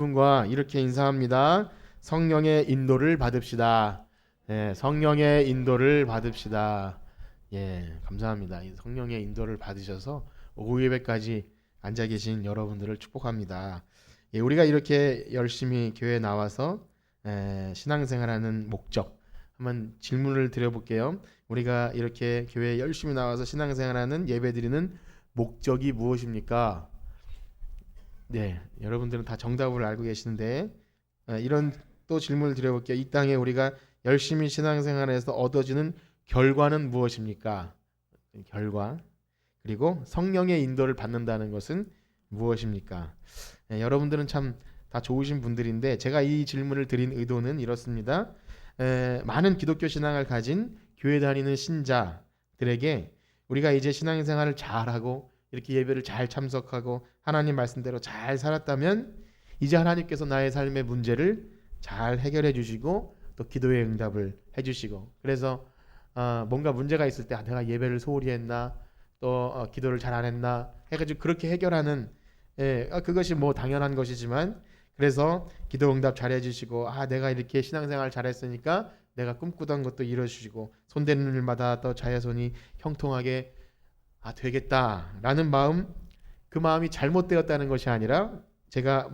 분과 이렇게 인사합니다. 성령의 인도를 받읍시다. 성령의 인도를 받읍시다. 감사합니다. 이 성령의 인도를 받으셔서 오후 예배까지 앉아 계신 여러분들을 축복합니다. 우리가 이렇게 열심히 교회에 나와서 신앙생활하는 목적 한번 질문을 드려볼게요. 우리가 이렇게 교회에 열심히 나와서 신앙생활하는 예배드리는 목적이 무엇입니까? 여러분들은 다 정답을 알고 계시는데 이런 또 질문을 드려볼게요. 이 땅에 우리가 열심히 신앙생활에서 얻어지는 결과는 무엇입니까? 결과. 그리고 성령의 인도를 받는다는 것은 무엇입니까? 여러분들은 참 다 좋으신 분들인데 제가 이 질문을 드린 의도는 이렇습니다. 많은 기독교 신앙을 가진 교회 다니는 신자들에게 우리가 이제 신앙생활을 잘하고 이렇게 예배를 잘 참석하고 하나님 말씀대로 잘 살았다면 이제 하나님께서 나의 삶의 문제를 잘 해결해 주시고 또 기도의 응답을 해 주시고 그래서 뭔가 문제가 있을 때 내가 예배를 소홀히 했나 또 기도를 잘 안 했나 해가지고 그렇게 해결하는 그것이 뭐 당연한 것이지만 그래서 기도 응답 잘 해주시고 내가 이렇게 신앙생활 잘했으니까 내가 꿈꾸던 것도 이뤄주시고 손대는 일마다 또 자손이 형통하게 되겠다라는 마음, 그 마음이 잘못되었다는 것이 아니라 제가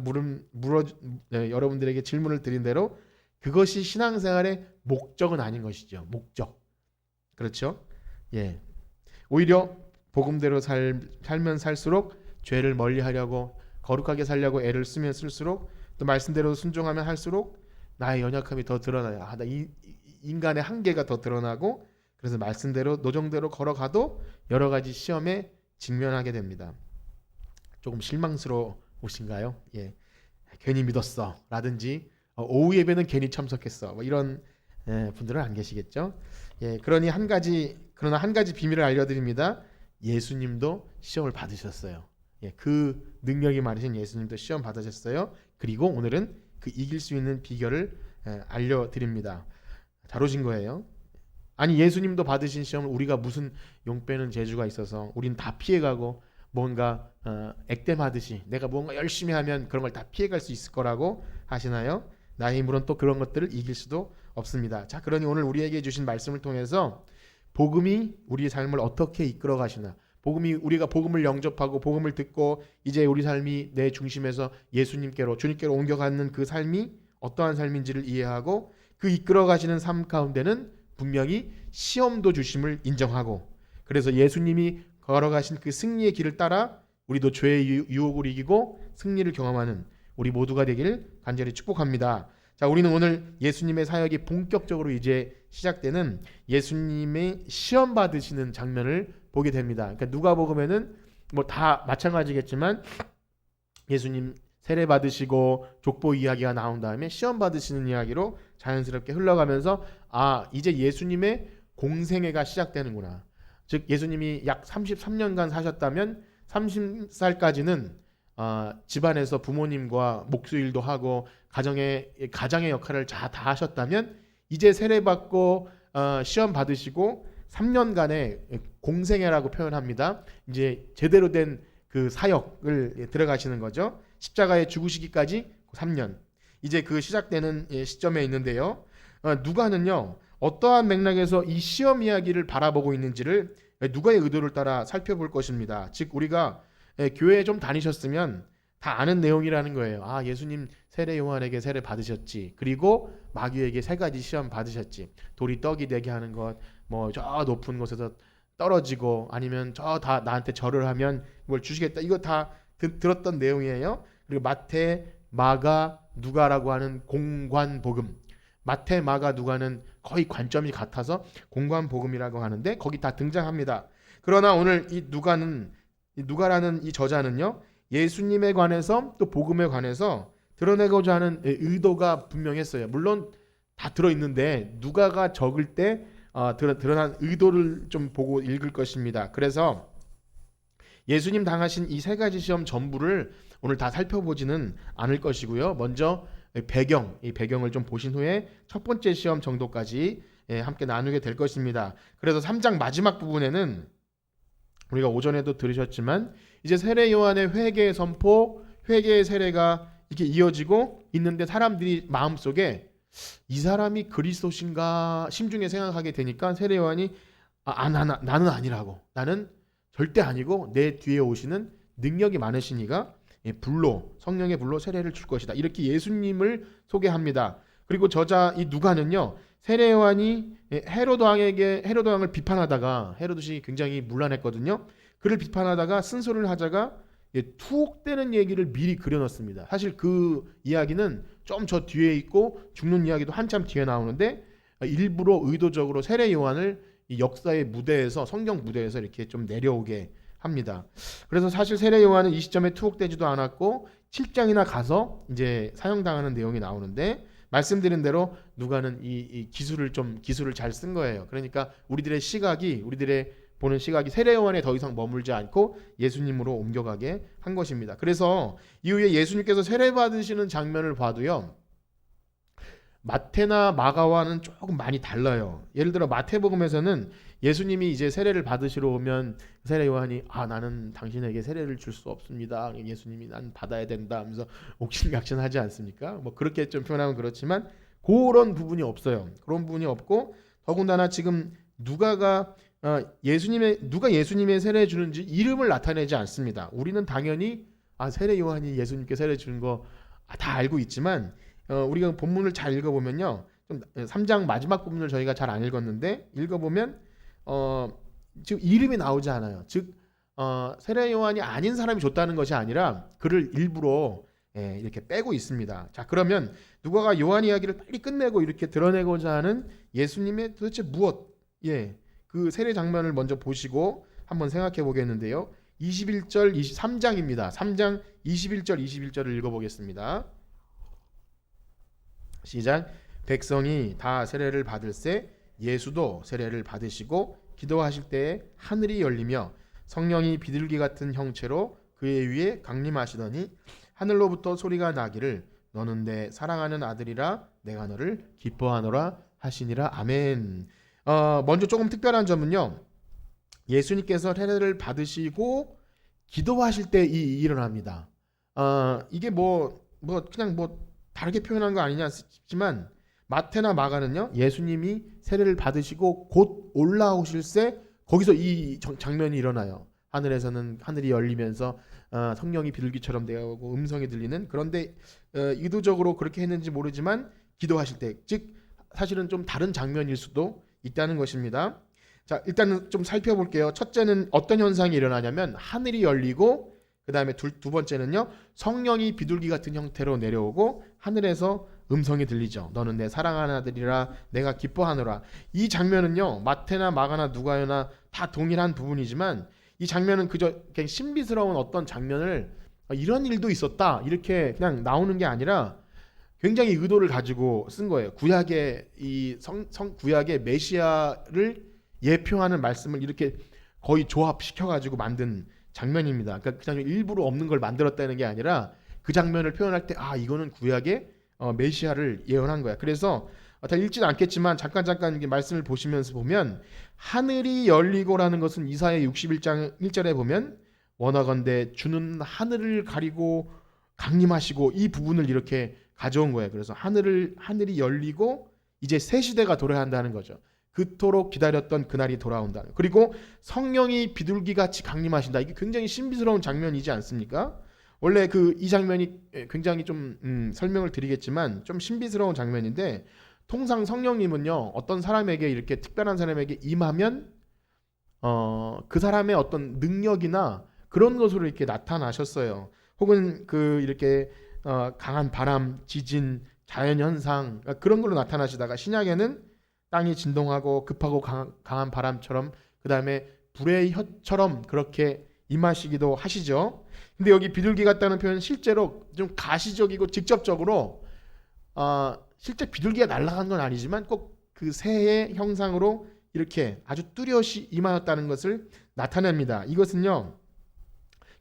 여러분들에게 질문을 드린 대로 그것이 신앙생활의 목적은 아닌 것이죠. 목적. 그렇죠? 오히려 복음대로 살면 살수록 죄를 멀리하려고 거룩하게 살려고 애를 쓰면 쓸수록 또 말씀대로 순종하면 할수록 나의 연약함이 더 드러나요. 이 인간의 한계가 더 드러나고 그래서 말씀대로 노정대로 걸어가도 여러 가지 시험에 직면하게 됩니다. 조금 실망스러우신가요? 괜히 믿었어 라든지 오후 예배는 괜히 참석했어 이런 분들은 안 계시겠죠? 그러나 한 가지 비밀을 알려드립니다. 예수님도 시험을 받으셨어요. 그 능력이 많으신 예수님도 시험 받으셨어요. 그리고 오늘은 그 이길 수 있는 비결을 알려드립니다. 잘 오신 거예요. 아니 예수님도 받으신 시험을 우리가 무슨 용 빼는 재주가 있어서 우린 다 피해가고 뭔가 액땜하듯이 내가 뭔가 열심히 하면 그런 걸 다 피해갈 수 있을 거라고 하시나요? 나의 힘으로는 또 그런 것들을 이길 수도 없습니다. 자, 그러니 오늘 우리에게 주신 말씀을 통해서 복음이 우리의 삶을 어떻게 이끌어 가시나, 우리가 복음을 영접하고 복음을 듣고 이제 우리 삶이 내 중심에서 예수님께로 주님께로 옮겨가는 그 삶이 어떠한 삶인지를 이해하고 그 이끌어 가시는 삶 가운데는 분명히 시험도 주심을 인정하고 그래서 예수님이 걸어가신 그 승리의 길을 따라 우리도 죄의 유혹을 이기고 승리를 경험하는 우리 모두가 되길 간절히 축복합니다. 자, 우리는 오늘 예수님의 사역이 본격적으로 이제 시작되는 예수님의 시험 받으시는 장면을 보게 됩니다. 그러니까 누가복음에는 뭐 다 마찬가지겠지만 예수님 세례 받으시고 족보 이야기가 나온 다음에 시험 받으시는 이야기로 자연스럽게 흘러가면서 이제 예수님의 공생애가 시작되는구나. 즉 예수님이 약 33년간 사셨다면 30살까지는 집안에서 부모님과 목수일도 하고 가장의 역할을 다 하셨다면 이제 세례 받고 시험 받으시고 3년간의 공생애라고 표현합니다. 이제 제대로 된 그 사역을 들어가시는 거죠. 십자가에 죽으시기까지 3년. 이제 그 시작되는 시점에 있는데요. 누가는요. 어떠한 맥락에서 이 시험 이야기를 바라보고 있는지를 누가의 의도를 따라 살펴볼 것입니다. 즉 우리가 교회에 좀 다니셨으면 다 아는 내용이라는 거예요. 예수님 세례 요한에게 세례 받으셨지. 그리고 마귀에게 3가지 시험 받으셨지. 돌이 떡이 되게 하는 것, 뭐 저 높은 곳에서 떨어지고 아니면 저 다 나한테 절을 하면 뭘 주시겠다. 이거 다 들었던 내용이에요. 그리고 마태, 마가, 누가라고 하는 공관복음. 마태, 마가, 누가는 거의 관점이 같아서 공관복음이라고 하는데 거기 다 등장합니다. 그러나 오늘 이 누가라는 이 저자는요. 예수님에 관해서 또 복음에 관해서 드러내고자 하는 의도가 분명했어요. 물론 다 들어있는데 누가가 적을 때 드러난 의도를 좀 보고 읽을 것입니다. 그래서 예수님 당하신 이 3가지 시험 전부를 오늘 다 살펴보지는 않을 것이고요. 먼저 이 배경을 좀 보신 후에 첫 번째 시험 정도까지 함께 나누게 될 것입니다. 그래서 3장 마지막 부분에는 우리가 오전에도 들으셨지만 이제 세례 요한의 회개 선포, 회개의 세례가 이렇게 이어지고 있는데 사람들이 마음속에 이 사람이 그리스도신가 심중에 생각하게 되니까 세례 요한이 나는 아니라고, 나는 절대 아니고 내 뒤에 오시는 능력이 많으시니가 불로, 성령의 불로 세례를 줄 것이다, 이렇게 예수님을 소개합니다. 그리고 저자 이 누가는요, 세례 요한이 헤로드 왕을 비판하다가, 헤로드시 굉장히 문란했거든요. 그를 비판하다가 쓴소리를 하다가 투옥되는 얘기를 미리 그려놨습니다. 사실 그 이야기는 좀 저 뒤에 있고 죽는 이야기도 한참 뒤에 나오는데 일부러 의도적으로 세례 요한을 이 역사의 무대에서, 성경 무대에서 이렇게 좀 내려오게 합니다. 그래서 사실 세례 요한은 이 시점에 투옥되지도 않았고 7장이나 가서 이제 사형당하는 내용이 나오는데, 말씀드린 대로 누가는 이 기술을 잘 쓴 거예요. 그러니까 우리들의 보는 시각이 세례 요한에 더 이상 머물지 않고 예수님으로 옮겨가게 한 것입니다. 그래서 이후에 예수님께서 세례 받으시는 장면을 봐도요, 마태나 마가와는 조금 많이 달라요. 예를 들어 마태복음에서는 예수님이 이제 세례를 받으시러 오면 세례 요한이 나는 당신에게 세례를 줄 수 없습니다, 예수님이 난 받아야 된다 하면서 옥신각신하지 않습니까? 뭐 그렇게 좀 표현하면 그렇지만 그런 부분이 없어요. 그런 부분이 없고, 더군다나 지금 누가 예수님의 세례 주는지 이름을 나타내지 않습니다. 우리는 당연히 세례 요한이 예수님께 세례 주는 거 다 알고 있지만, 우리가 본문을 잘 읽어보면요, 좀 3장 마지막 부분을 저희가 잘 안 읽었는데 읽어보면 지금 이름이 나오지 않아요. 즉 세례 요한이 아닌 사람이 줬다는 것이 아니라 그를 일부러 이렇게 빼고 있습니다. 자, 그러면 누가가 요한 이야기를 빨리 끝내고 이렇게 드러내고자 하는 예수님의 도대체 무엇? 그 세례 장면을 먼저 보시고 한번 생각해 보겠는데요. 21절 23장입니다. 3장 21절 21절을 읽어보겠습니다. 시작. 백성이 다 세례를 받을새 예수도 세례를 받으시고 기도하실 때에 하늘이 열리며 성령이 비둘기 같은 형체로 그의 위에 강림하시더니 하늘로부터 소리가 나기를 너는 내 사랑하는 아들이라 내가 너를 기뻐하노라 하시니라. 아멘. 먼저 조금 특별한 점은요, 예수님께서 세례를 받으시고 기도하실 때 이 일어납니다. 이게 그냥 다르게 표현한 거 아니냐 싶지만, 마태나 마가는요, 예수님이 세례를 받으시고 곧 올라오실새 거기서 이 장면이 일어나요. 하늘에서는 하늘이 열리면서 성령이 비둘기처럼 되어오고 음성이 들리는, 그런데 의도적으로 그렇게 했는지 모르지만 기도하실 때, 즉 사실은 좀 다른 장면일 수도 있다는 것입니다. 자, 일단은 좀 살펴볼게요. 첫째는 어떤 현상이 일어나냐면 하늘이 열리고, 그 다음에 두 번째는요, 성령이 비둘기 같은 형태로 내려오고 하늘에서 음성이 들리죠. 너는 내 사랑하는 아들이라 내가 기뻐하노라. 이 장면은요, 마태나 마가나 누가나 다 동일한 부분이지만 이 장면은 그저 그냥 신비스러운 어떤 장면을 이런 일도 있었다 이렇게 그냥 나오는 게 아니라 굉장히 의도를 가지고 쓴 거예요. 구약의 구약의 메시아를 예표하는 말씀을 이렇게 거의 조합시켜 가지고 만든 장면입니다. 그러니까 그냥 일부러 없는 걸 만들었다는 게 아니라 그 장면을 표현할 때 이거는 구약의 메시아를 예언한 거야. 그래서 다 읽지는 않겠지만 잠깐 이게 말씀을 보시면서 보면 하늘이 열리고라는 것은 이사야 61장 1절에 보면 원하건대 주는 하늘을 가리고 강림하시고, 이 부분을 이렇게 가져온 거예요. 그래서 하늘이 열리고 이제 새 시대가 도래한다는 거죠. 그토록 기다렸던 그날이 돌아온다. 그리고 성령이 비둘기같이 강림하신다. 이게 굉장히 신비스러운 장면이지 않습니까? 원래 이 장면이 굉장히 좀 설명을 드리겠지만 좀 신비스러운 장면인데, 통상 성령님은요, 어떤 사람에게 이렇게 특별한 사람에게 임하면 그 사람의 어떤 능력이나 그런 것으로 이렇게 나타나셨어요. 혹은 이렇게 강한 바람, 지진, 자연 현상 그런 걸로 나타나시다가 신약에는 땅이 진동하고 급하고 강한 바람처럼, 그 다음에 불의 혀처럼 그렇게 임하시기도 하시죠. 근데 여기 비둘기 같다는 표현은 실제로 좀 가시적이고 직접적으로 실제 비둘기가 날아간 건 아니지만 꼭 그 새의 형상으로 이렇게 아주 뚜렷이 임하였다는 것을 나타냅니다. 이것은요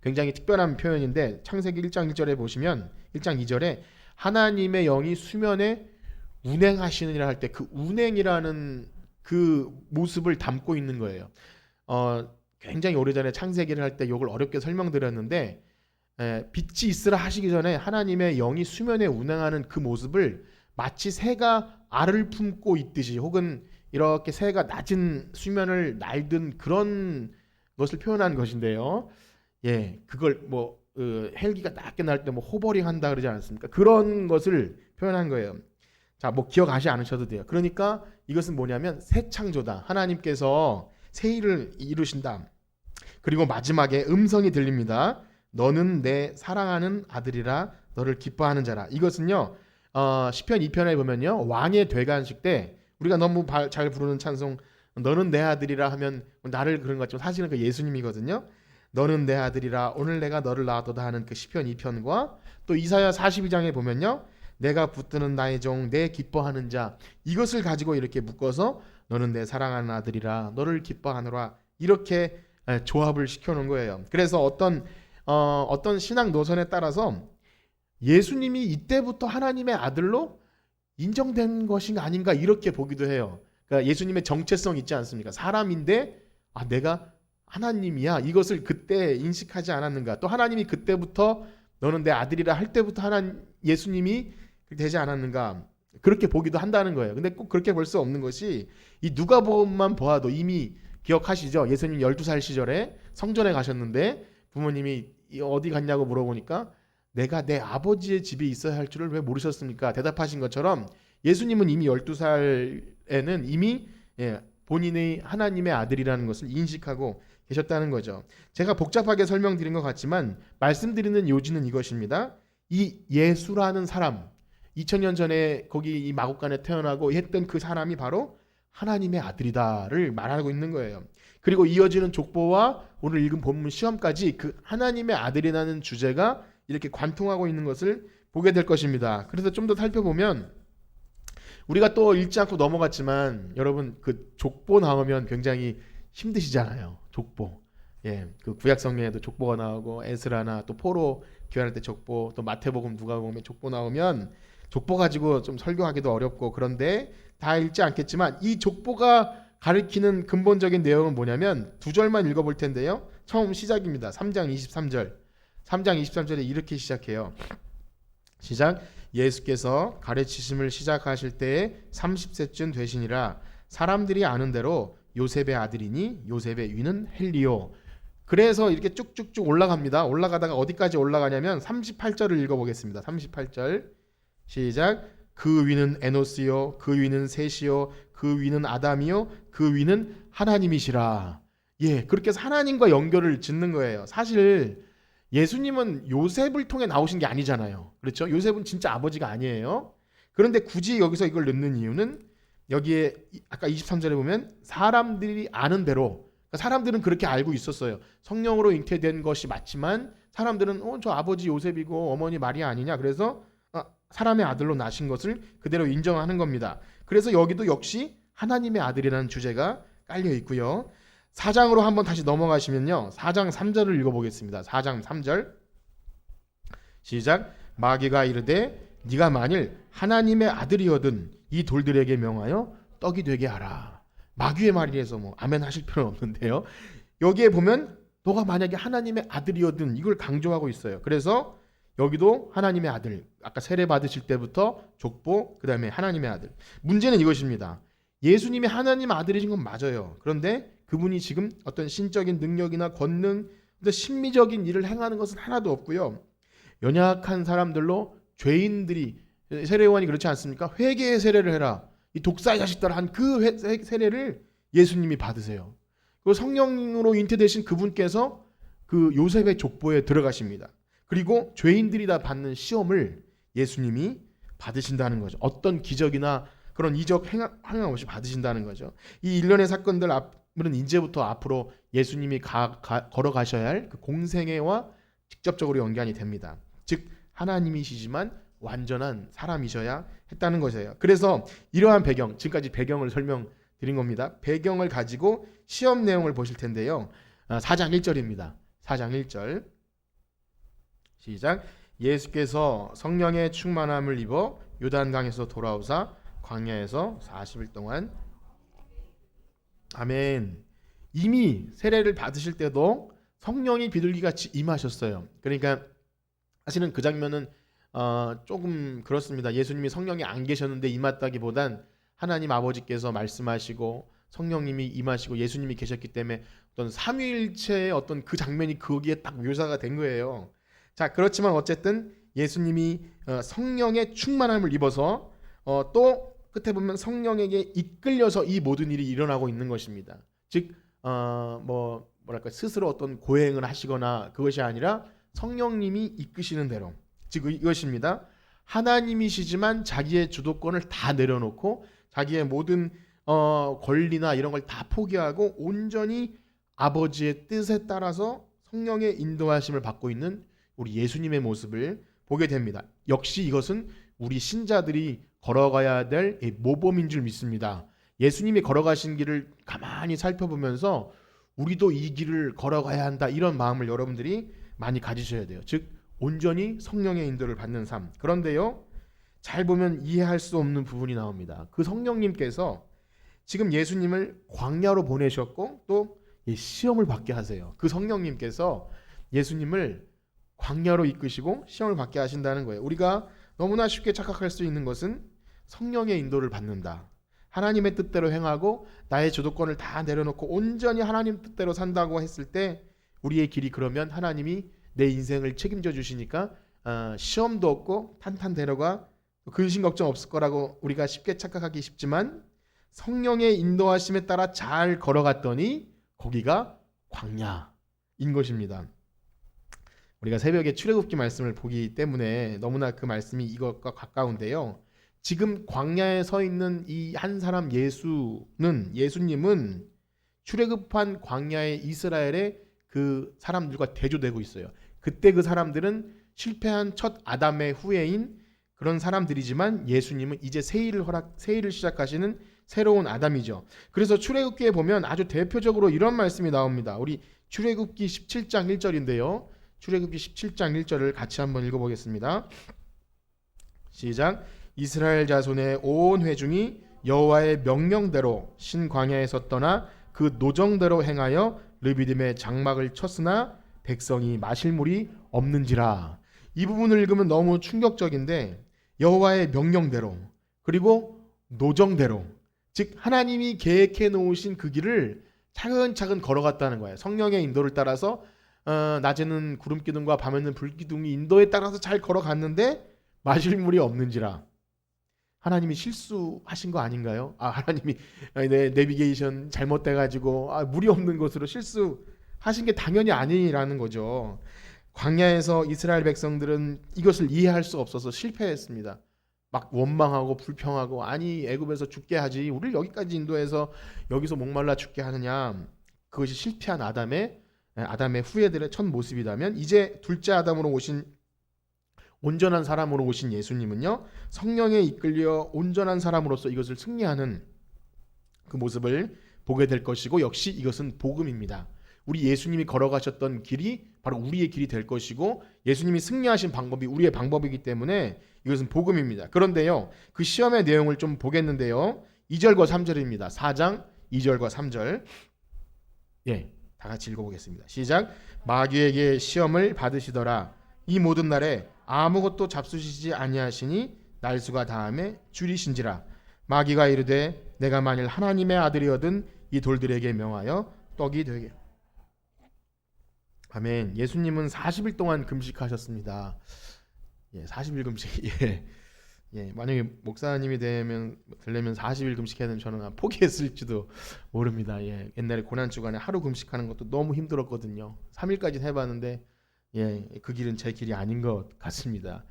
굉장히 특별한 표현인데, 창세기 1장 1절에 보시면 1장 2절에 하나님의 영이 수면에 운행하시느니라 할 때 그 운행이라는 그 모습을 담고 있는 거예요. 굉장히 오래전에 창세기를 할 때 이걸 어렵게 설명드렸는데, 빛이 있으라 하시기 전에 하나님의 영이 수면에 운행하는 그 모습을 마치 새가 알을 품고 있듯이, 혹은 이렇게 새가 낮은 수면을 날든 그런 것을 표현한 것인데요. 그걸 뭐 헬기가 낮게 날 때 뭐 호버링 한다 그러지 않습니까? 그런 것을 표현한 거예요. 자, 뭐 기억하지 않으셔도 돼요. 그러니까 이것은 뭐냐면 새 창조다. 하나님께서 새 일을 이루신다. 그리고 마지막에 음성이 들립니다. 너는 내 사랑하는 아들이라, 너를 기뻐하는 자라. 이것은요, 시편 2편에 보면요, 왕의 되관식 때 우리가 너무 잘 부르는 찬송, 너는 내 아들이라 하면 나를 그런 것 같지만 사실은 그 예수님이거든요. 너는 내 아들이라, 오늘 내가 너를 낳았도다 하는 그 시편 2편과 또 이사야 42장에 보면요, 내가 붙드는 나의 종, 내 기뻐하는 자, 이것을 가지고 이렇게 묶어서 너는 내 사랑하는 아들이라, 너를 기뻐하노라, 이렇게 조합을 시켜놓은 거예요. 그래서 어떤 신앙 노선에 따라서 예수님이 이때부터 하나님의 아들로 인정된 것인가 아닌가 이렇게 보기도 해요. 그러니까 예수님의 정체성 있지 않습니까? 사람인데 내가 하나님이야, 이것을 그때 인식하지 않았는가? 또 하나님이 그때부터 너는 내 아들이라 할 때부터 예수님이 되지 않았는가? 그렇게 보기도 한다는 거예요. 근데 꼭 그렇게 볼 수 없는 것이, 이 누가복음만 보아도 이미 기억하시죠? 예수님 12살 시절에 성전에 가셨는데 부모님이 어디 갔냐고 물어보니까 내가 내 아버지의 집에 있어야 할 줄을 왜 모르셨습니까? 대답하신 것처럼 예수님은 이미 12살에는 이미 본인의 하나님의 아들이라는 것을 인식하고 계셨다는 거죠. 제가 복잡하게 설명드린 것 같지만 말씀드리는 요지는 이것입니다. 이 예수라는 사람, 2000년 전에 거기 이 마국간에 태어나고 했던 그 사람이 바로 하나님의 아들이다를 말하고 있는 거예요. 그리고 이어지는 족보와 오늘 읽은 본문 시험까지 그 하나님의 아들이라는 주제가 이렇게 관통하고 있는 것을 보게 될 것입니다. 그래서 좀 더 살펴보면, 우리가 또 읽지 않고 넘어갔지만 여러분, 그 족보 나오면 굉장히 힘드시잖아요. 족보. 그 구약 성경에도 족보가 나오고, 에스라나 또 포로 교환할 때 족보, 또 마태복음, 누가복음에 족보 나오면 족보 가지고 좀 설교하기도 어렵고, 그런데 다 읽지 않겠지만 이 족보가 가리키는 근본적인 내용은 뭐냐면 두 절만 읽어볼 텐데요. 처음 시작입니다. 3장 23절. 3장 23절에 이렇게 시작해요. 시작. 예수께서 가르치심을 시작하실 때에 30세쯤 되시니라. 사람들이 아는 대로 요셉의 아들이니 요셉의 위는 헬리오. 그래서 이렇게 쭉쭉쭉 올라갑니다. 올라가다가 어디까지 올라가냐면 38절을 읽어보겠습니다. 38절 시작. 그 위는 에노스요, 그 위는 셋이요, 그 위는 아담이요, 그 위는 하나님이시라. 그렇게 해서 하나님과 연결을 짓는 거예요. 사실 예수님은 요셉을 통해 나오신 게 아니잖아요. 그렇죠? 요셉은 진짜 아버지가 아니에요. 그런데 굳이 여기서 이걸 넣는 이유는, 여기에 아까 23절에 보면 사람들이 아는 대로, 그러니까 사람들은 그렇게 알고 있었어요. 성령으로 잉태된 것이 맞지만 사람들은 저 아버지 요셉이고 어머니 마리아 아니냐, 그래서 사람의 아들로 나신 것을 그대로 인정하는 겁니다. 그래서 여기도 역시 하나님의 아들이라는 주제가 깔려 있고요. 4장으로 한번 다시 넘어가시면요, 4장 3절을 읽어보겠습니다. 4장 3절 시작. 마귀가 이르되 네가 만일 하나님의 아들이거든 이 돌들에게 명하여 떡이 되게 하라. 마귀의 말이라서 뭐 아멘 하실 필요는 없는데요, 여기에 보면 너가 만약에 하나님의 아들이거든, 이걸 강조하고 있어요. 그래서 여기도 하나님의 아들, 아까 세례 받으실 때부터 족보, 그 다음에 하나님의 아들. 문제는 이것입니다. 예수님이 하나님 아들이신 건 맞아요. 그런데 그분이 지금 어떤 신적인 능력이나 권능, 신미적인 일을 행하는 것은 하나도 없고요. 연약한 사람들로 죄인들이, 세례요한이 그렇지 않습니까? 회개의 세례를 해라. 이 독사의 자식들 한 그 세례를 예수님이 받으세요. 그 성령으로 잉태되신 그분께서 그 요셉의 족보에 들어가십니다. 그리고 죄인들이 다 받는 시험을 예수님이 받으신다는 거죠. 어떤 기적이나 그런 이적 행함 없이 받으신다는 거죠. 이 일련의 사건들은 이제부터 앞으로 예수님이 걸어가셔야 할 그 공생애와 직접적으로 연관이 됩니다. 즉 하나님이시지만 완전한 사람이셔야 했다는 것이에요. 그래서 이러한 배경, 지금까지 배경을 설명드린 겁니다. 배경을 가지고 시험 내용을 보실 텐데요. 4장 1절입니다. 4장 1절 시작. 예수께서 성령의 충만함을 입어 요단강에서 돌아오사 광야에서 40일 동안, 아멘. 이미 세례를 받으실 때도 성령이 비둘기같이 임하셨어요. 그러니까 사실은 그 장면은 조금 그렇습니다. 예수님이 성령이 안 계셨는데 임했다기보단 하나님 아버지께서 말씀하시고 성령님이 임하시고 예수님이 계셨기 때문에 어떤 삼위일체의 어떤 그 장면이 거기에 딱 묘사가 된 거예요. 자, 그렇지만 어쨌든 예수님이 성령의 충만함을 입어서 또 끝에 보면 성령에게 이끌려서 이 모든 일이 일어나고 있는 것입니다. 즉 뭐랄까 스스로 어떤 고행을 하시거나 그것이 아니라 성령님이 이끄시는 대로, 즉 이것입니다. 하나님이시지만 자기의 주도권을 다 내려놓고 자기의 모든 권리나 이런 걸 다 포기하고 온전히 아버지의 뜻에 따라서 성령의 인도하심을 받고 있는 우리 예수님의 모습을 보게 됩니다. 역시 이것은 우리 신자들이 걸어가야 될 모범인 줄 믿습니다. 예수님이 걸어가신 길을 가만히 살펴보면서 우리도 이 길을 걸어가야 한다, 이런 마음을 여러분들이 많이 가지셔야 돼요. 즉 온전히 성령의 인도를 받는 삶. 그런데요, 잘 보면 이해할 수 없는 부분이 나옵니다. 그 성령님께서 지금 예수님을 광야로 보내셨고 또 시험을 받게 하세요. 그 성령님께서 예수님을 광야로 이끄시고 시험을 받게 하신다는 거예요. 우리가 너무나 쉽게 착각할 수 있는 것은 성령의 인도를 받는다, 하나님의 뜻대로 행하고 나의 주도권을 다 내려놓고 온전히 하나님 뜻대로 산다고 했을 때 우리의 길이, 그러면 하나님이 내 인생을 책임져 주시니까 시험도 없고 탄탄대로가 근심 걱정 없을 거라고 우리가 쉽게 착각하기 쉽지만, 성령의 인도하심에 따라 잘 걸어갔더니 거기가 광야인 것입니다. 우리가 새벽에 출애굽기 말씀을 보기 때문에 너무나 그 말씀이 이것과 가까운데요. 지금 광야에 서 있는 이 한 사람 예수님은 출애굽한 광야의 이스라엘의 그 사람들과 대조되고 있어요. 그때 그 사람들은 실패한 첫 아담의 후예인 그런 사람들이지만 예수님은 이제 새 일을 시작하시는 새로운 아담이죠. 그래서 출애굽기에 보면 아주 대표적으로 이런 말씀이 나옵니다. 우리 출애굽기 17장 1절인데요. 출애굽기 17장 1절을 같이 한번 읽어보겠습니다. 시작. 이스라엘 자손의 온 회중이 여호와의 명령대로 신광야에서 떠나 그 노정대로 행하여 르비딤의 장막을 쳤으나 백성이 마실 물이 없는지라. 이 부분을 읽으면 너무 충격적인데, 여호와의 명령대로 그리고 노정대로, 즉 하나님이 계획해 놓으신 그 길을 차근차근 걸어갔다는 거예요. 성령의 인도를 따라서 낮에는 구름 기둥과 밤에는 불 기둥이 인도에 따라서 잘 걸어갔는데 마실 물이 없는지라. 하나님이 실수하신 거 아닌가요? 하나님이 내비게이션 잘못돼가지고 물이 없는 곳으로 실수하신 게 당연히 아니라는 거죠. 광야에서 이스라엘 백성들은 이것을 이해할 수 없어서 실패했습니다. 막 원망하고 불평하고, 아니 애굽에서 죽게 하지 우리를 여기까지 인도해서 여기서 목말라 죽게 하느냐. 그것이 실패한 아담의 후예들의 첫 모습이라면, 이제 둘째 아담으로 오신 온전한 사람으로 오신 예수님은요, 성령에 이끌려 온전한 사람으로서 이것을 승리하는 그 모습을 보게 될 것이고, 역시 이것은 복음입니다. 우리 예수님이 걸어가셨던 길이 바로 우리의 길이 될 것이고, 예수님이 승리하신 방법이 우리의 방법이기 때문에 이것은 복음입니다. 그런데요, 그 시험의 내용을 좀 보겠는데요. 2절과 3절입니다. 4장 2절과 3절. 다 같이 읽어보겠습니다. 시작. 마귀에게 시험을 받으시더라. 이 모든 날에 아무것도 잡수시지 아니하시니 날수가 다함에 줄이신지라. 마귀가 이르되 내가 만일 하나님의 아들이거든 이 돌들에게 명하여 떡이 되게. 아멘. 예수님은 40일 동안 금식하셨습니다. 40일 금식. 만약에 목사님이 되려면 40일 금식해야 되면 저는 포기했을지도 모릅니다. 옛날에 고난 주간에 하루 금식하는 것도 너무 힘들었거든요. 3일까지 해봤는데 그 길은 제 길이 아닌 것 같습니다.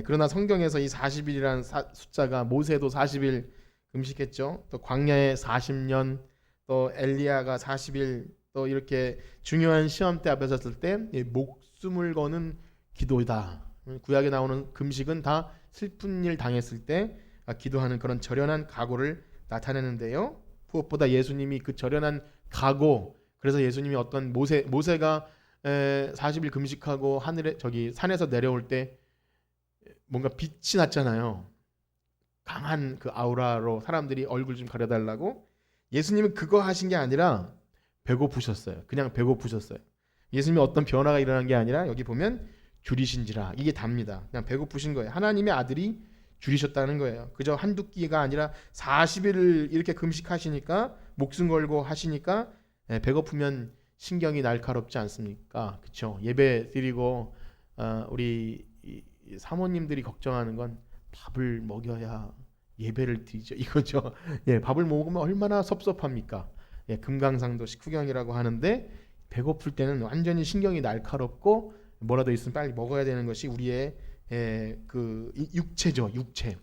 그러나 성경에서 이 40일이라는 숫자가, 모세도 40일 금식했죠. 또 광야에 40년, 또 엘리야가 40일, 또 이렇게 중요한 시험대 앞에 섰을 때 목숨을 거는 기도이다. 구약에 나오는 금식은 다 슬픈 일 당했을 때 기도하는 그런 절연한 각오를 나타내는데요. 무엇보다 예수님이 그 절연한 각오, 그래서 예수님이 어떤 모세가 40일 금식하고 산에서 내려올 때 뭔가 빛이 났잖아요. 강한 그 아우라로 사람들이 얼굴 좀 가려달라고. 예수님은 그거 하신 게 아니라 배고프셨어요. 그냥 배고프셨어요. 예수님이 어떤 변화가 일어난 게 아니라 여기 보면 줄이신지라. 이게 답니다. 그냥 배고프신 거예요. 하나님의 아들이 줄이셨다는 거예요. 그저 한두 끼가 아니라 40일을 이렇게 금식하시니까 목숨 걸고 하시니까 배고프면 신경이 날카롭지 않습니까? 그렇죠? 예배 드리고 우리 사모님들이 걱정하는 건 밥을 먹여야 예배를 드리죠. 이거죠. 예, 밥을 먹으면 얼마나 섭섭합니까? 예, 금강산도 식후경이라고 하는데 배고플 때는 완전히 신경이 날카롭고 뭐라도 있으면 빨리 먹어야 되는 것이 우리의 그 육체죠. 육체.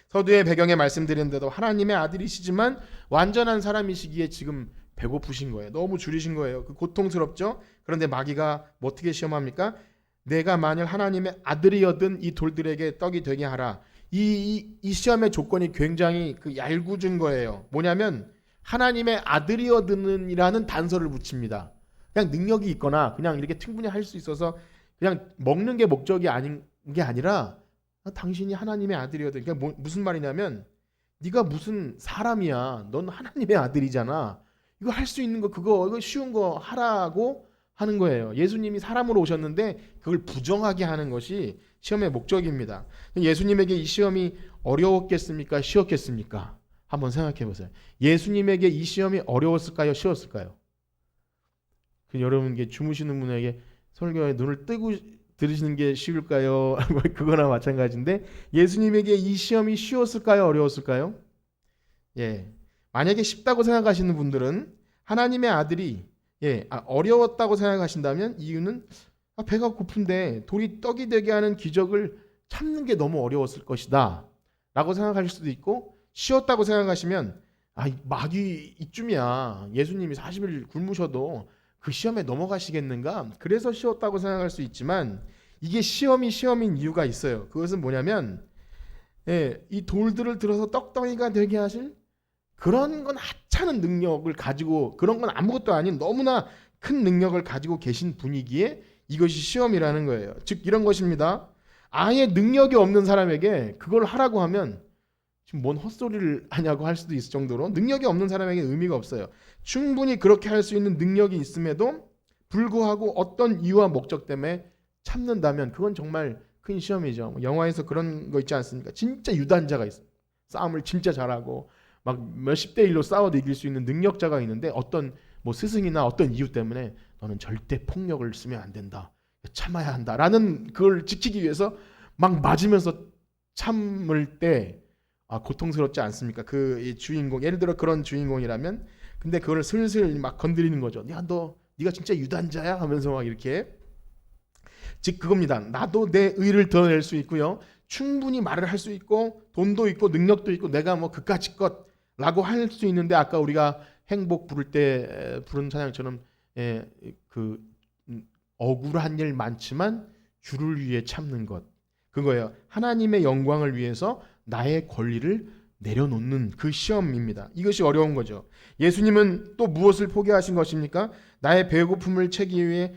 서두의 배경에 말씀드렸는데도 하나님의 아들이시지만 완전한 사람이시기에 지금 배고프신 거예요. 너무 줄이신 거예요. 그 고통스럽죠. 그런데 마귀가 뭐 어떻게 시험합니까? 내가 만일 하나님의 아들이었든 이 돌들에게 떡이 되게 하라. 이 시험의 조건이 굉장히 그 얄궂은 거예요. 뭐냐면 하나님의 아들이었든이라는 단서를 붙입니다. 그냥 능력이 있거나 그냥 이렇게 충분히 할 수 있어서 그냥 먹는 게 목적이 아닌 게 아니라 당신이 하나님의 아들이거든. 그러니까 무슨 말이냐면 네가 무슨 사람이야. 넌 하나님의 아들이잖아. 이거 할 수 있는 거 이거 쉬운 거 하라고 하는 거예요. 예수님이 사람으로 오셨는데 그걸 부정하게 하는 것이 시험의 목적입니다. 예수님에게 이 시험이 어려웠겠습니까? 쉬웠겠습니까? 한번 생각해 보세요. 예수님에게 이 시험이 어려웠을까요? 쉬웠을까요? 여러분 주무시는 분에게 설교에 눈을 뜨고 들으시는 게 쉬울까요? 그거나 마찬가지인데 예수님에게 이 시험이 쉬웠을까요? 어려웠을까요? 예, 만약에 쉽다고 생각하시는 분들은 하나님의 아들이 어려웠다고 생각하신다면 이유는 배가 고픈데 돌이 떡이 되게 하는 기적을 참는 게 너무 어려웠을 것이다 라고 생각하실 수도 있고, 쉬웠다고 생각하시면 마귀 이쯤이야. 예수님이 40일 굶으셔도 그 시험에 넘어가시겠는가? 그래서 쉬웠다고 생각할 수 있지만 이게 시험인 이유가 있어요. 그것은 뭐냐면 이 돌들을 들어서 떡덩이가 되게 하실 그런 건 하찮은 능력을 가지고, 그런 건 아무것도 아닌 너무나 큰 능력을 가지고 계신 분이기에 이것이 시험이라는 거예요. 즉 이런 것입니다. 아예 능력이 없는 사람에게 그걸 하라고 하면 지금 뭔 헛소리를 하냐고 할 수도 있을 정도로 능력이 없는 사람에게 의미가 없어요. 충분히 그렇게 할 수 있는 능력이 있음에도 불구하고 어떤 이유와 목적 때문에 참는다면 그건 정말 큰 시험이죠. 영화에서 그런 거 있지 않습니까? 진짜 유단자가 있어요. 싸움을 진짜 잘하고 막 몇십 대 1로 싸워도 이길 수 있는 능력자가 있는데 어떤 스승이나 어떤 이유 때문에 너는 절대 폭력을 쓰면 안 된다. 참아야 한다라는 그걸 지키기 위해서 막 맞으면서 참을 때 고통스럽지 않습니까? 그 주인공, 예를 들어 그런 주인공이라면 근데 그걸 슬슬 막 건드리는 거죠. 네가 진짜 유단자야 하면서 막 이렇게, 즉 그겁니다. 나도 내 의를 드러낼 수 있고요. 충분히 말을 할 수 있고 돈도 있고 능력도 있고 내가 그까짓 것라고 할 수 있는데 아까 우리가 행복 부를 때 부른 찬양처럼 억울한 일 많지만 주를 위해 참는 것, 그거예요. 하나님의 영광을 위해서 나의 권리를 내려놓는 그 시험입니다. 이것이 어려운 거죠. 예수님은 또 무엇을 포기하신 것입니까? 나의 배고픔을 채우기 위해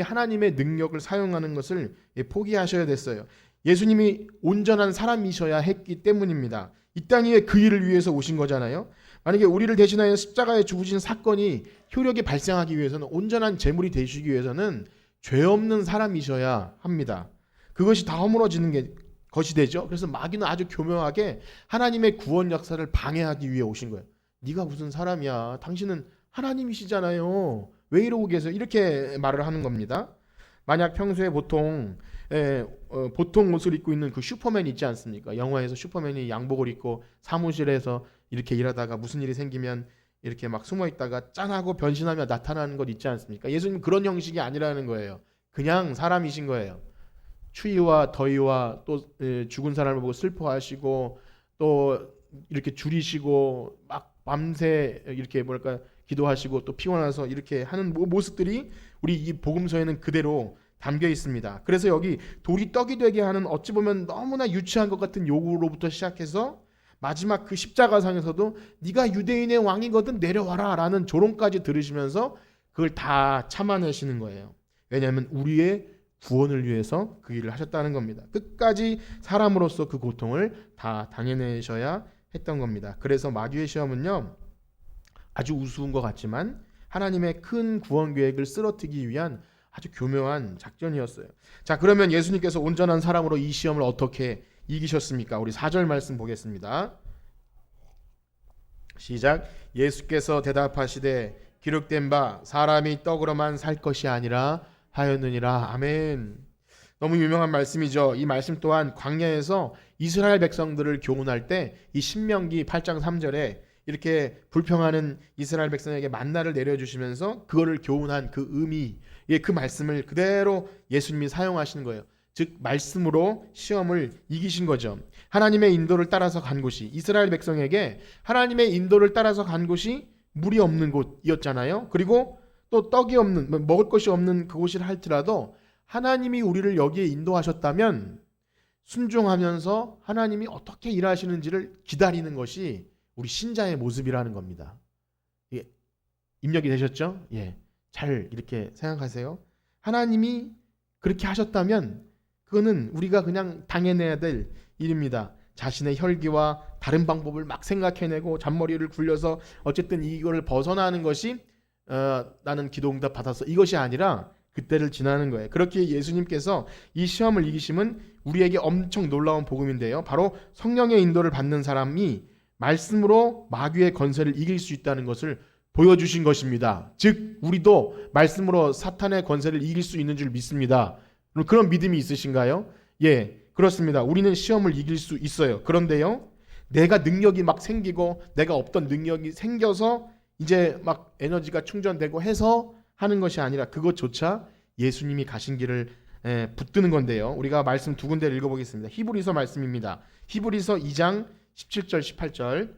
하나님의 능력을 사용하는 것을 포기하셔야 됐어요. 예수님이 온전한 사람이셔야 했기 때문입니다. 이 땅 위에 그 일을 위해서 오신 거잖아요. 만약에 우리를 대신하여 십자가에 죽으신 사건이 효력이 발생하기 위해서는, 온전한 제물이 되시기 위해서는 죄 없는 사람이셔야 합니다. 그것이 다 허물어지는 것이 되죠. 그래서 마귀는 아주 교묘하게 하나님의 구원 역사를 방해하기 위해 오신 거예요. 네가 무슨 사람이야. 당신은 하나님이시잖아요. 왜 이러고 계세요? 이렇게 말을 하는 겁니다. 만약 평소에 보통 옷을 입고 있는 그 슈퍼맨 있지 않습니까? 영화에서 슈퍼맨이 양복을 입고 사무실에서 이렇게 일하다가 무슨 일이 생기면 이렇게 막 숨어 있다가 짠하고 변신하며 나타나는 것 있지 않습니까? 예수님 그런 형식이 아니라는 거예요. 그냥 사람이신 거예요. 추위와 더위와 또 죽은 사람을 보고 슬퍼하시고 또 이렇게 줄이시고 막 밤새 이렇게 기도하시고 또 피곤해서 이렇게 하는 모습들이 우리 이 복음서에는 그대로 담겨 있습니다. 그래서 여기 돌이 떡이 되게 하는 어찌 보면 너무나 유치한 것 같은 요구로부터 시작해서 마지막 그 십자가상에서도 네가 유대인의 왕이거든 내려와라 라는 조롱까지 들으시면서 그걸 다 참아내시는 거예요. 왜냐하면 우리의 구원을 위해서 그 일을 하셨다는 겁니다. 끝까지 사람으로서 그 고통을 다 당해내셔야 했던 겁니다. 그래서 마귀의 시험은요, 아주 우스운 것 같지만 하나님의 큰 구원 계획을 쓰러뜨리기 위한 아주 교묘한 작전이었어요. 자, 그러면 예수님께서 온전한 사람으로 이 시험을 어떻게 이기셨습니까? 우리 4절 말씀 보겠습니다. 시작. 예수께서 대답하시되 기록된 바 사람이 떡으로만 살 것이 아니라 하였느니라. 아멘. 너무 유명한 말씀이죠. 이 말씀 또한 광야에서 이스라엘 백성들을 교훈할 때 이 신명기 8장 3절에 이렇게 불평하는 이스라엘 백성에게 만나를 내려주시면서 그거를 교훈한 그 의미, 그 말씀을 그대로 예수님이 사용하시는 거예요. 즉 말씀으로 시험을 이기신 거죠. 하나님의 인도를 따라서 간 곳이, 이스라엘 백성에게 하나님의 인도를 따라서 간 곳이 물이 없는 곳이었잖아요. 그리고 또 떡이 없는, 먹을 것이 없는 그곳이라 할지라도 하나님이 우리를 여기에 인도하셨다면 순종하면서 하나님이 어떻게 일하시는지를 기다리는 것이 우리 신자의 모습이라는 겁니다. 예, 입력이 되셨죠? 예, 잘 이렇게 생각하세요. 하나님이 그렇게 하셨다면 그거는 우리가 그냥 당해내야 될 일입니다. 자신의 혈기와 다른 방법을 막 생각해내고 잔머리를 굴려서 어쨌든 이거를 벗어나는 것이 나는 기도응답 받았어, 이것이 아니라 그때를 지나는 거예요. 그렇게 예수님께서 이 시험을 이기심은 우리에게 엄청 놀라운 복음인데요. 바로 성령의 인도를 받는 사람이 말씀으로 마귀의 권세를 이길 수 있다는 것을 보여주신 것입니다. 즉 우리도 말씀으로 사탄의 권세를 이길 수 있는 줄 믿습니다. 그런 믿음이 있으신가요? 예, 그렇습니다. 우리는 시험을 이길 수 있어요. 그런데요, 내가 능력이 막 생기고 내가 없던 능력이 생겨서 이제 막 에너지가 충전되고 해서 하는 것이 아니라 그것조차 예수님이 가신 길을 붙드는 건데요. 우리가 말씀 두 군데를 읽어보겠습니다. 히브리서 말씀입니다. 히브리서 2장 17절 18절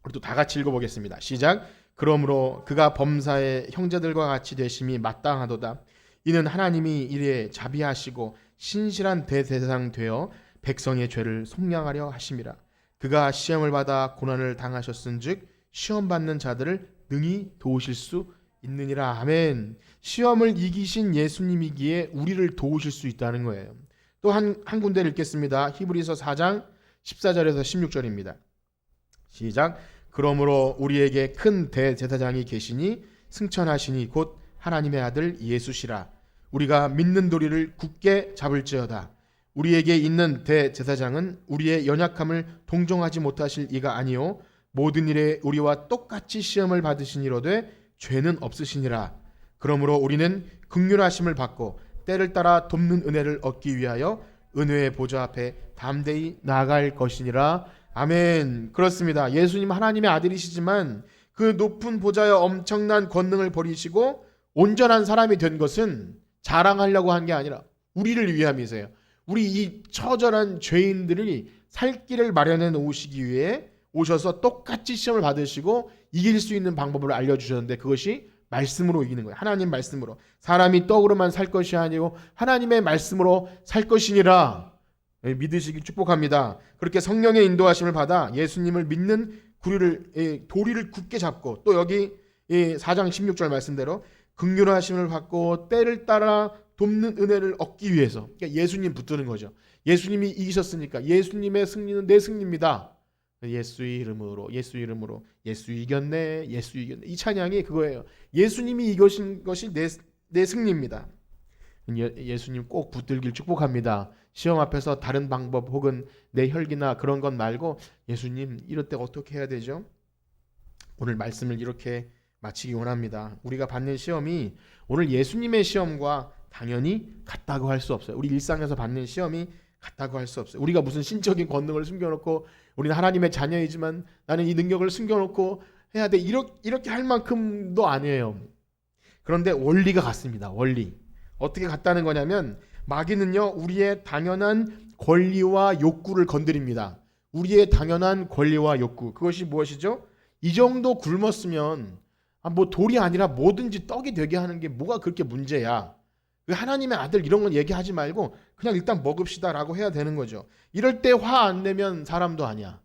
우리 또 다 같이 읽어보겠습니다. 시작. 그러므로 그가 범사의 형제들과 같이 되심이 마땅하도다. 이는 하나님이 이에 자비하시고 신실한 대제사장 되어 백성의 죄를 속량하려 하심이라. 그가 시험을 받아 고난을 당하셨은즉 시험 받는 자들을 능히 도우실 수 있느니라. 아멘. 시험을 이기신 예수님이기에 우리를 도우실 수 있다는 거예요. 또 한 군데를 읽겠습니다. 히브리서 4장 14절에서 16절입니다. 시작. 그러므로 우리에게 큰 대제사장이 계시니 승천하시니 곧 하나님의 아들 예수시라. 우리가 믿는 도리를 굳게 잡을지어다. 우리에게 있는 대제사장은 우리의 연약함을 동정하지 못하실 이가 아니요 모든 일에 우리와 똑같이 시험을 받으시니로되 죄는 없으시니라. 그러므로 우리는 긍휼하심을 받고 때를 따라 돕는 은혜를 얻기 위하여 은혜의 보좌 앞에 담대히 나아갈 것이니라. 아멘. 그렇습니다. 예수님 하나님의 아들이시지만 그 높은 보좌의 엄청난 권능을 버리시고 온전한 사람이 된 것은 자랑하려고 한 게 아니라 우리를 위함이세요. 우리 이 처절한 죄인들이 살 길을 마련해 놓으시기 위해 오셔서 똑같이 시험을 받으시고 이길 수 있는 방법을 알려주셨는데 그것이 말씀으로 이기는 거예요. 하나님 말씀으로. 사람이 떡으로만 살 것이 아니고 하나님의 말씀으로 살 것이니라. 믿으시길 축복합니다. 그렇게 성령의 인도하심을 받아 예수님을 믿는 도리를 굳게 잡고 또 여기 4장 16절 말씀대로 긍휼하심을 받고 때를 따라 돕는 은혜를 얻기 위해서, 그러니까 예수님 붙드는 거죠. 예수님이 이기셨으니까 예수님의 승리는 내 승리입니다. 예수의 이름으로 예수 이겼네, 예수 이겼네. 이 찬양이 그거예요. 예수님이 이기신 것이 내 승리입니다. 예수님 꼭 붙들길 축복합니다. 시험 앞에서 다른 방법 혹은 내 혈기나 그런 것 말고 예수님 이럴 때 어떻게 해야 되죠? 오늘 말씀을 이렇게 마치기 원합니다. 우리가 받는 시험이 오늘 예수님의 시험과 당연히 같다고 할 수 없어요. 우리 일상에서 받는 시험이 같다고 할 수 없어요. 우리가 무슨 신적인 권능을 숨겨놓고 우리는 하나님의 자녀이지만 나는 이 능력을 숨겨놓고 해야 돼, 이렇게 할 만큼도 아니에요. 그런데 원리가 같습니다. 원리. 어떻게 같다는 거냐면 마귀는요 우리의 당연한 권리와 욕구를 건드립니다. 우리의 당연한 권리와 욕구, 그것이 무엇이죠? 이 정도 굶었으면 뭐 돌이 아니라 뭐든지 떡이 되게 하는 게 뭐가 그렇게 문제야. 하나님의 아들 이런 건 얘기하지 말고 그냥 일단 먹읍시다 라고 해야 되는 거죠. 이럴 때 화 안 내면 사람도 아니야.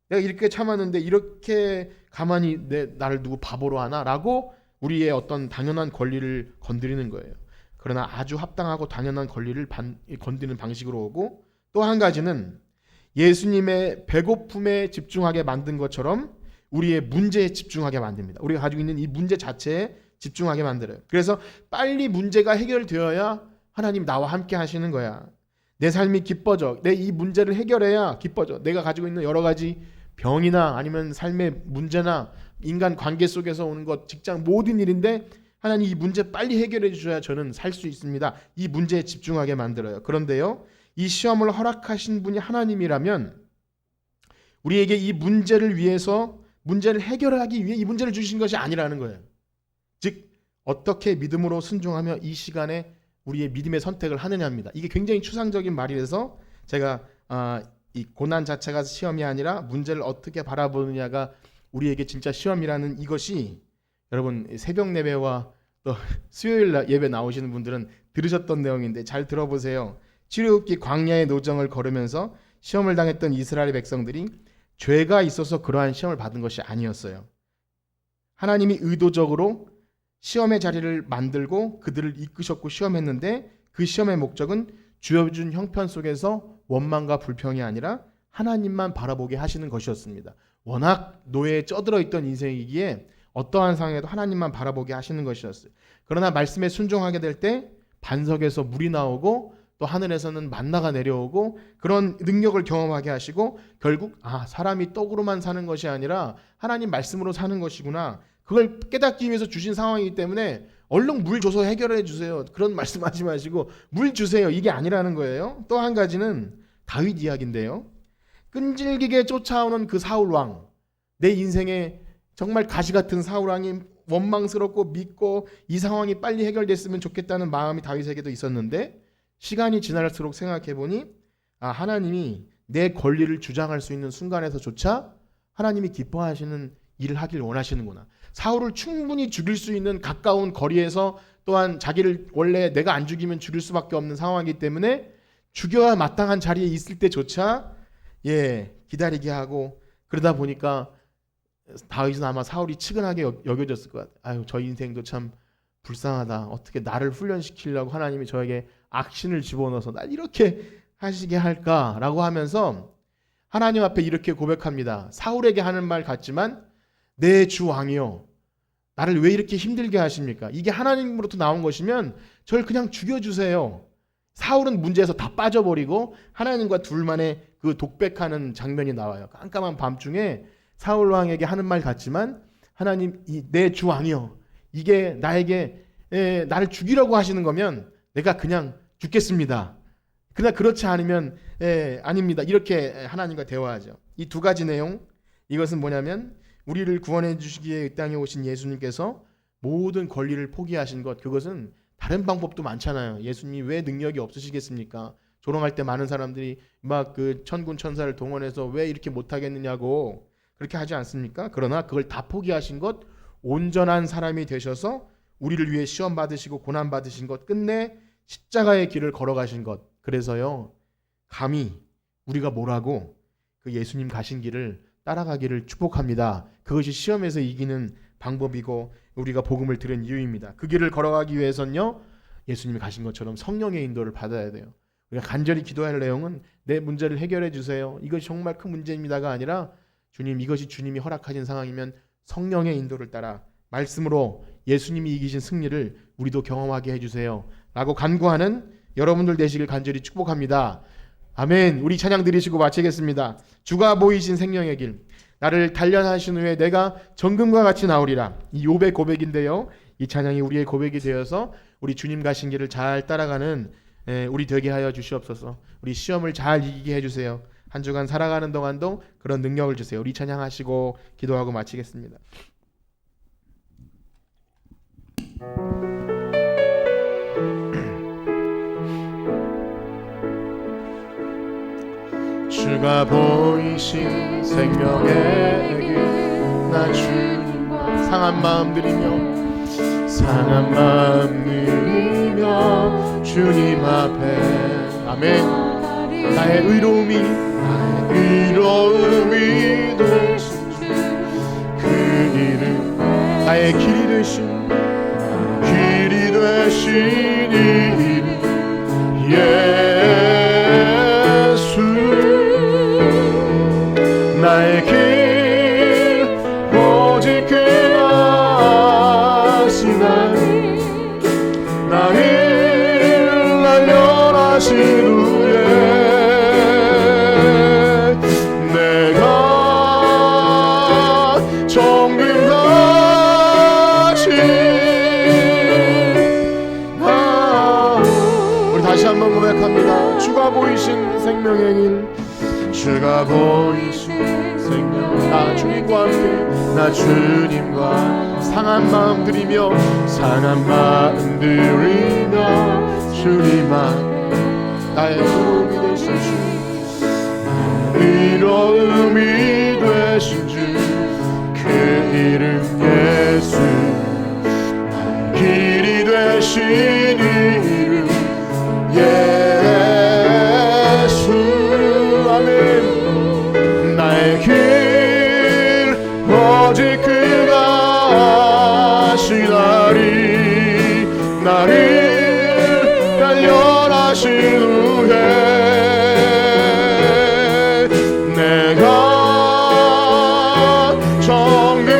내가 이렇게 참았는데 이렇게 가만히 나를 누구 바보로 하나 라고 우리의 어떤 당연한 권리를 건드리는 거예요. 그러나 아주 합당하고 당연한 권리를 건드리는 방식으로 오고, 또 한 가지는 예수님의 배고픔에 집중하게 만든 것처럼 우리의 문제에 집중하게 만듭니다. 우리가 가지고 있는 이 문제 자체에 집중하게 만들어요. 그래서 빨리 문제가 해결되어야 하나님 나와 함께 하시는 거야. 내 삶이 기뻐져. 내 이 문제를 해결해야 기뻐져. 내가 가지고 있는 여러 가지 병이나 아니면 삶의 문제나 인간 관계 속에서 오는 것, 직장 모든 일인데 하나님 이 문제 빨리 해결해 주셔야 저는 살 수 있습니다. 이 문제에 집중하게 만들어요. 그런데요, 이 시험을 허락하신 분이 하나님이라면 우리에게 이 문제를 위해서 문제를 해결하기 위해 이 문제를 주신 것이 아니라는 거예요. 즉 어떻게 믿음으로 순종하며 이 시간에 우리의 믿음의 선택을 하느냐입니다. 이게 굉장히 추상적인 말이라서 제가 이 고난 자체가 시험이 아니라 문제를 어떻게 바라보느냐가 우리에게 진짜 시험이라는 이것이 여러분 새벽 예배와 또 수요일 예배 나오시는 분들은 들으셨던 내용인데 잘 들어보세요. 출애굽기 광야의 노정을 걸으면서 시험을 당했던 이스라엘 백성들이 죄가 있어서 그러한 시험을 받은 것이 아니었어요. 하나님이 의도적으로 시험의 자리를 만들고 그들을 이끄셨고 시험했는데 그 시험의 목적은 주어진 형편 속에서 원망과 불평이 아니라 하나님만 바라보게 하시는 것이었습니다. 워낙 노예에 쩌들어 있던 인생이기에 어떠한 상황에도 하나님만 바라보게 하시는 것이었어요. 그러나 말씀에 순종하게 될 때 반석에서 물이 나오고 또 하늘에서는 만나가 내려오고 그런 능력을 경험하게 하시고 결국 사람이 떡으로만 사는 것이 아니라 하나님 말씀으로 사는 것이구나. 그걸 깨닫기 위해서 주신 상황이기 때문에 얼른 물 줘서 해결해 주세요. 그런 말씀하지 마시고 물 주세요. 이게 아니라는 거예요. 또 한 가지는 다윗 이야기인데요. 끈질기게 쫓아오는 그 사울 왕, 내 인생에 정말 가시 같은 사울 왕이 원망스럽고 믿고 이 상황이 빨리 해결됐으면 좋겠다는 마음이 다윗에게도 있었는데 시간이 지날수록 생각해 보니 하나님이 내 권리를 주장할 수 있는 순간에서조차 하나님이 기뻐하시는 일을 하길 원하시는구나. 사울을 충분히 죽일 수 있는 가까운 거리에서 또한 자기를 원래 내가 안 죽이면 죽일 수밖에 없는 상황이기 때문에 죽여야 마땅한 자리에 있을 때조차 기다리게 하고 그러다 보니까 다윗은 아마 사울이 측은하게 여겨졌을 것 같아요. 저 인생도 참 불쌍하다. 어떻게 나를 훈련시키려고 하나님이 저에게 악신을 집어넣어서 날 이렇게 하시게 할까라고 하면서 하나님 앞에 이렇게 고백합니다. 사울에게 하는 말 같지만 내 주 왕이여 나를 왜 이렇게 힘들게 하십니까? 이게 하나님으로부터 나온 것이면 저를 그냥 죽여주세요. 사울은 문제에서 다 빠져버리고 하나님과 둘만의 그 독백하는 장면이 나와요. 깜깜한 밤중에 사울 왕에게 하는 말 같지만 하나님 내 주 왕이여 이게 나에게 나를 죽이려고 하시는 거면 내가 그냥 죽겠습니다. 그러나 그렇지 않으면 아닙니다. 이렇게 하나님과 대화하죠. 이 두 가지 내용 이것은 뭐냐면 우리를 구원해 주시기 위해 이 땅에 오신 예수님께서 모든 권리를 포기하신 것 그것은 다른 방법도 많잖아요. 예수님이 왜 능력이 없으시겠습니까? 조롱할 때 많은 사람들이 막 그 천군 천사를 동원해서 왜 이렇게 못하겠느냐고 그렇게 하지 않습니까? 그러나 그걸 다 포기하신 것 온전한 사람이 되셔서 우리를 위해 시험 받으시고 고난 받으신 것 끝내 십자가의 길을 걸어가신 것 그래서요 감히 우리가 뭐라고 그 예수님 가신 길을 따라가기를 축복합니다. 그것이 시험에서 이기는 방법이고 우리가 복음을 들은 이유입니다. 그 길을 걸어가기 위해서는요 예수님이 가신 것처럼 성령의 인도를 받아야 돼요. 우리가 간절히 기도할 내용은 내 문제를 해결해 주세요. 이것이 정말 큰 문제입니다가 아니라 주님 이것이 주님이 허락하신 상황이면 성령의 인도를 따라 말씀으로 예수님이 이기신 승리를 우리도 경험하게 해주세요 라고 간구하는 여러분들 되시길 간절히 축복합니다. 아멘. 우리 찬양 드리시고 마치겠습니다. 주가 보이신 생명의 길 나를 단련하신 후에 내가 정금과 같이 나오리라. 이 욥의 고백인데요 이 찬양이 우리의 고백이 되어서 우리 주님 가신 길을 잘 따라가는 우리 되게 하여 주시옵소서. 우리 시험을 잘 이기게 해주세요. 한 주간 살아가는 동안도 그런 능력을 주세요. 우리 찬양하시고 기도하고 마치겠습니다. 주가 보이신 생명의 길 나 주님과 상한 마음 드리며 주님 앞에 아멘. 나의 의로움이 되신 주 그 길은 나의 길이 되신 이름 예수 나의 길 오직 그하시나 보이신 생명의 길, 주가 보이신 생명. 나 주님과 함께, 나 주님과 상한 마음 드리며 주님 앞에 나의 도움이 되신 주, 의로움이 되신 주, 그 이름 예수, 길이 되신 이름 예수. 아멘. 나의 길 오직 그가 아시나리. 나를 단련하신 후에 내가 정금같이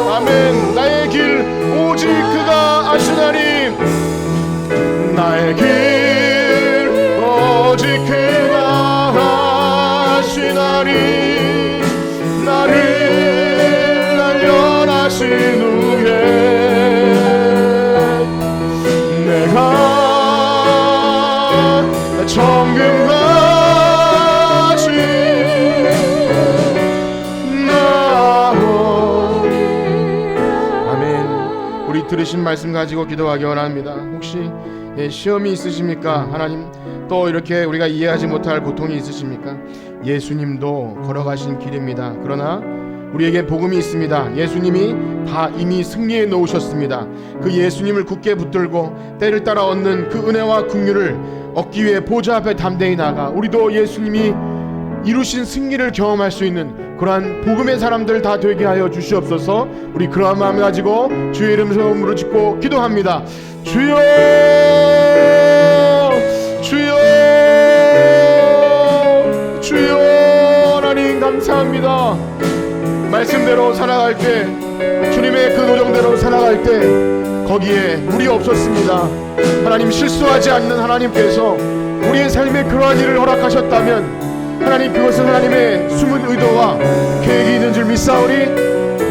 아멘. 나의 길 오직 그가 아시나니. 나의 길 오직 그가 아시나니. 나를 단련하신 후에 내가 정금같이 아멘. 우리 들으신 말씀 가지고 기도하기 원합니다. 혹시 시험이 있으십니까? 하나님, 또 이렇게 우리가 이해하지 못할 고통이 있으십니까? 예수님도 걸어가신 길입니다. 그러나 우리에게 복음이 있습니다. 예수님이 다 이미 승리해 놓으셨습니다. 그 예수님을 굳게 붙들고 때를 따라 얻는 그 은혜와 긍휼을 얻기 위해 보좌 앞에 담대히 나가 우리도 예수님이 이루신 승리를 경험할 수 있는 그러한 복음의 사람들 다 되게 하여 주시옵소서. 우리 그러한 마음 가지고 주의 이름으로 무릎짓고 기도합니다. 주여, 주여, 주여. 하나님 감사합니다. 말씀대로 살아갈 때, 주님의 그 노정대로 살아갈 때 거기에 물이 없었습니다. 하나님, 실수하지 않는 하나님께서 우리의 삶에 그러한 일을 허락하셨다면 하나님, 그것은 하나님의 숨은 의도와 계획이 있는 줄 믿사오니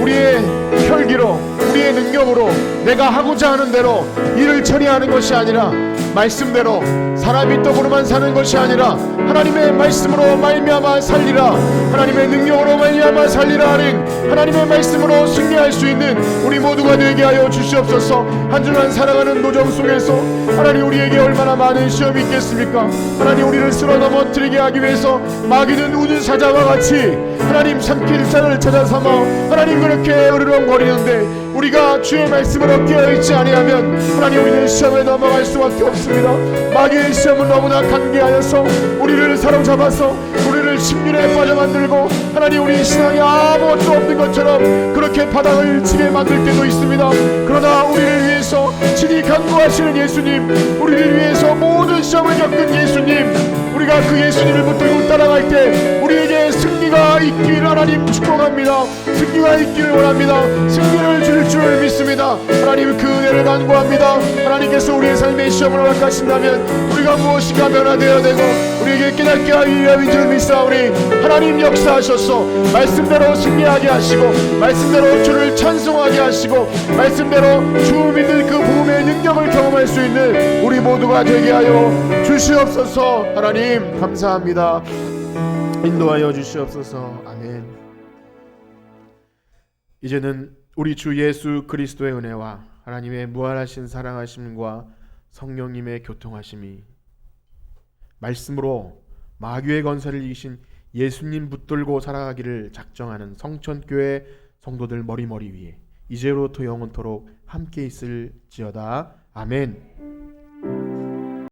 우리의 혈기로, 우리의 능력으로 내가 하고자 하는 대로 일을 처리하는 것이 아니라 말씀대로 사람이 떡으로만 사는 것이 아니라 하나님의 말씀으로 말미암아 살리라, 하나님의 능력으로 말미암아 살리라 하는 하나님의 말씀으로 승리할 수 있는 우리 모두가 되게 하여 주시옵소서. 한 주간 살아가는 노정 속에서 하나님, 우리에게 얼마나 많은 시험이 있겠습니까? 하나님, 우리를 쓸어 넘어뜨리게 하기 위해서 마귀는 우는 사자와 같이 하나님 삼킬 자를 찾아 삼아 하나님 그렇게 으르렁거리는데 우리가 주의 말씀을 깨어 있지 아니하면 하나님, 우리는 시험에 넘어갈 수밖에 없습니다. 마귀의 시험은 너무나 간계하여서 우리를 사로잡아서 우리를 심륜에 빠져 만들고 하나님, 우리 신앙이 아무것도 없는 것처럼 그렇게 바닥을 치게 만들 때도 있습니다. 그러나 우리를 위해서 친히 간구하시는 예수님, 우리를 위해서 모든 시험을 겪은 예수님, 우리가 그 예수님을 붙들고 따라갈 때 우리에게 승리가 있기를 하나님 축복합니다. 승리가 있기를 원합니다. 승리를 줄 줄 믿습니다. 하나님, 그 은혜를 간구합니다. 하나님께서 우리의 삶의 시험을 허락하신다면 우리가 무엇인가 변화되어야 되고 우리에게 깨닫게 하기 위함인 줄 믿사오니 하나님, 역사하셔서 말씀대로 승리하게 하시고 말씀대로 주를 찬송하게 하시고 말씀대로 주 믿는 그 복음의 능력을 경험할 수 있는 우리 모두가 되게 하여 주시옵소서. 하나님 감사합니다. 인도하여 주시옵소서. 아멘. 이제는 우리 주 예수 그리스도의 은혜와 하나님의 무한하신 사랑하심과 성령님의 교통하심이 말씀으로 마귀의 건설을 이기신 예수님 붙들고 살아가기를 작정하는 성천교회 성도들 머리머리 위에 이제로부터 영원토록 함께 있을지어다. 아멘.